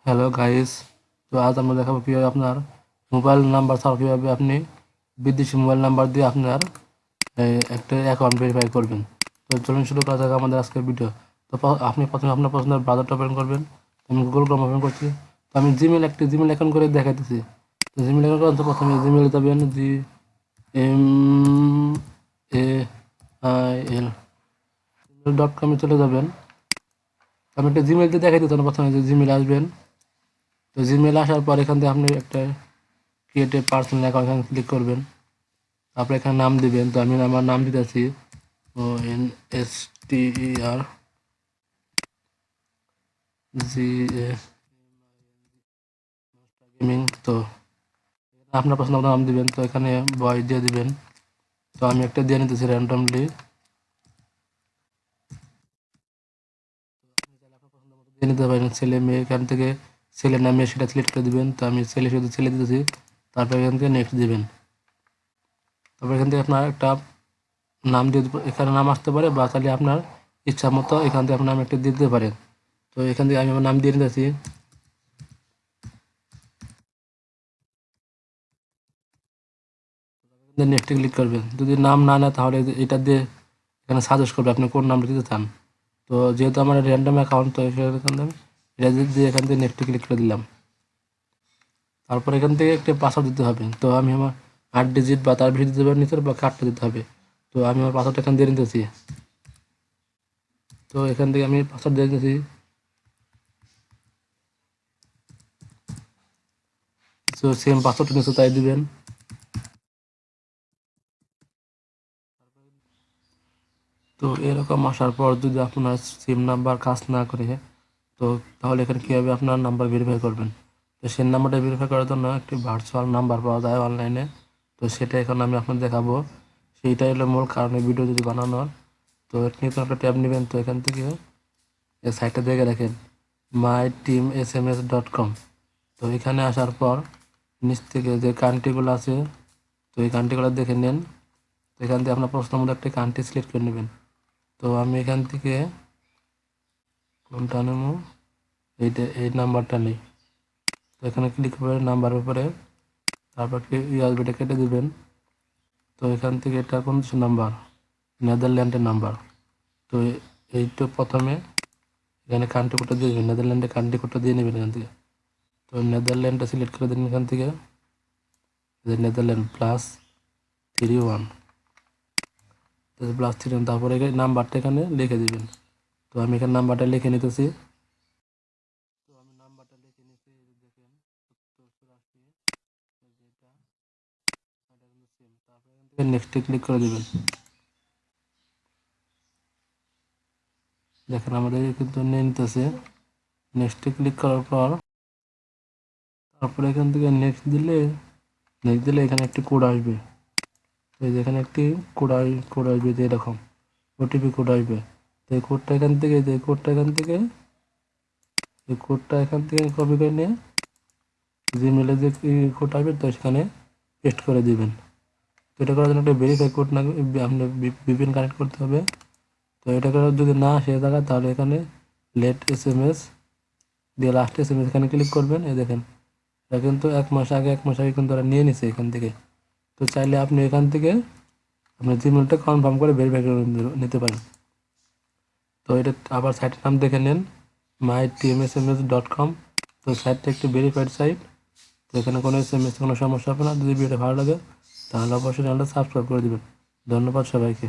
Hello guys, তো আজ আমরা দেখাবো কীভাবে আপনার মোবাইল নাম্বার ছাড়া কীভাবে আপনি বিদেশি মোবাইল নাম্বার দিয়ে আপনার একটা অ্যাকাউন্ট ভেরিফাই করবেন। তো চলুন শুরু করা যাক আমাদের আজকের ভিডিও। তো আপনি প্রথমে আপনার পছন্দের ব্রাউজারটা ওপেন করবেন। আমি গুগল ক্রোম ওপেন করছি। তো আমি জিমেল অ্যাকাউন্ট করে দেখাইতেছি। তো জিমেল অ্যাকাউন্ট করার প্রথমে জিমেলে যাবেন, GMAIL.com চলে যাবেন। আমি একটা জিমেল দিয়ে দেখাইতে প্রথমে যে জিমেল আসবেন। তো জিমেল আসার পর এখান থেকে আপনি একটা ক্রিয়েট এ পার্সোনাল অ্যাকাউন্ট এখানে ক্লিক করবেন। তারপরে এখানে নাম দিবেন। তো আমি আমার নাম দিতেছি ONSTERGAMING। তো আপনার পছন্দ মতো নাম দিবেন। তো এখানে বয়স দিয়ে দিবেন। তো আমি একটা দিয়ে নিতেছি র্যান্ডমলি দিয়ে নিতে পারেন। ছেলে মেয়ে এখান থেকে ছেলে না মেয়ে সেটা সিলেক্ট করে দিবেন। তো আমি ছেলে শুধু ছেলে দিতেছি। তারপর এখান থেকে নেক্সট দিবেন। তারপর এখান থেকে আপনার একটা নাম দিয়ে এখানে নাম আসতে পারে, বা তাহলে আপনার ইচ্ছা মতো এখান থেকে আপনার নাম একটা দিতে পারেন। তো এখান থেকে আমি আমার নাম দিয়ে নিতেছি। নেক্সটে ক্লিক করবেন। যদি নাম না নেয় তাহলে এটা দিয়ে এখানে সাজেস্ট করবে আপনি কোন নামটা দিতে চান। তো যেহেতু আমার র্যান্ডম অ্যাকাউন্ট, তো এখান থেকে এটা দিয়ে এখান থেকে নেক্সটে ক্লিক করে দিলাম। তারপর এখান থেকে একটা পাসওয়ার্ড দিতে হবে। তো আমি আমার 8 ডিজিট বা তার বেশি দিতে পারেন, নিচের বা কার্ডটা দিতে হবে। তো আমি আমার পাসওয়ার্ডটা এখান দিয়ে নিতেছি। তো এখান থেকে আমি পাসওয়ার্ড দিয়ে নিতেছি। তো সেম পাসওয়ার্ডটা নিচে তাই দিবেন। তো এরকম আসার পর যদি আপনার সিম নাম্বার কাজ না করে, তো তাহলে এখানে কীভাবে আপনার নাম্বার ভেরিফাই করবেন। তো সেই নাম্বারটা ভেরিফাই করার জন্য একটি ভার্চুয়াল নাম্বার পাওয়া যায় অনলাইনে। তো সেটা এখন আমি আপনাকে দেখাবো। সেইটাই হলো মূল কারণে ভিডিও যদি বানানোর। তো এখানে একটা ট্যাব নেবেন। তো এখান থেকে এই সাইটটা দেখে রাখেন myteamsms.com। তো এখানে আসার পর নিচ থেকে যে কান্ট্রিগুলো আছে, তো এই কান্ট্রিগুলো দেখে নেন। তো এখান থেকে আপনার প্রশ্ন মতো একটা কান্ট্রি সিলেক্ট করে নেবেন। তো আমি এখান থেকে কোনটা নেব, এই নাম্বারটা নেই। তো এখানে ক্লিক করে নাম্বারের উপরে তারপর ইউএসবিটা কেটে দিবেন। তো এখান থেকে এটা কোন দেশের নাম্বার, নেদারল্যান্ডের নাম্বার। তো এইটা প্রথমে এখানে কান্ট্রি কোডটা দিয়ে দেবেন, নেদারল্যান্ডের কান্ট্রি কোডটা দিয়ে নেবেন এখান থেকে। তো নেদারল্যান্ডটা সিলেক্ট করে দিন এখান থেকে, নেদারল্যান্ড +31, +31। তারপরে নাম্বারটা এখানে লিখে দিবেন। তো আমি এখানে নাম্বারটা লিখে নিতেছি। তো আমি নাম্বারটা লিখে নিচ্ছি, দেখেন 7084, যেটা তারপরে এখান থেকে নেক্সটে ক্লিক করে দিবেন। দেখেন আমাদের কিন্তু নিয়ে নিতেছে। নেক্সটে ক্লিক করার পর তারপরে এখান থেকে নেক্সট দিলে এখানে একটি কোড আসবে। এই যে এখানে একটি কোড আসবে যে এরকম ওটিপি কোড আসবে। তো এই কোডটা এখান থেকে কপি করে নিয়ে জিমেলে যে কোড আসবে তো সেখানে পেস্ট করে দিবেন। তো এটা করার জন্য একটা ভেরিফাই কোড না আপনি VPN কানেক্ট করতে হবে। তো এটা করে যদি না আসে থাকা তাহলে এখানে লেট SMS দিয়ে লাস্ট SMS এখানে ক্লিক করবেন। এই দেখেন এটা কিন্তু 1 মাস আগে কিন্তু ওরা নিয়ে নিছে এখান থেকে। তো চাইলে আপনি এখান থেকে আপনার জিমেলটা কনফার্ম করে ভেরিফাই করে নিতে পারেন। তো এটা আবার সাইটের নাম দেখে নেন myteamsms.com। তো সাইটটা একটি ভেরিফাইড সাইট। তো এখানে কোনো SMS কোনো সমস্যা হবে না। যদি ভিডিওটা ভালো লাগে তাহলে অবশ্যই চ্যানেলটা সাবস্ক্রাইব করে দেবেন। ধন্যবাদ সবাইকে।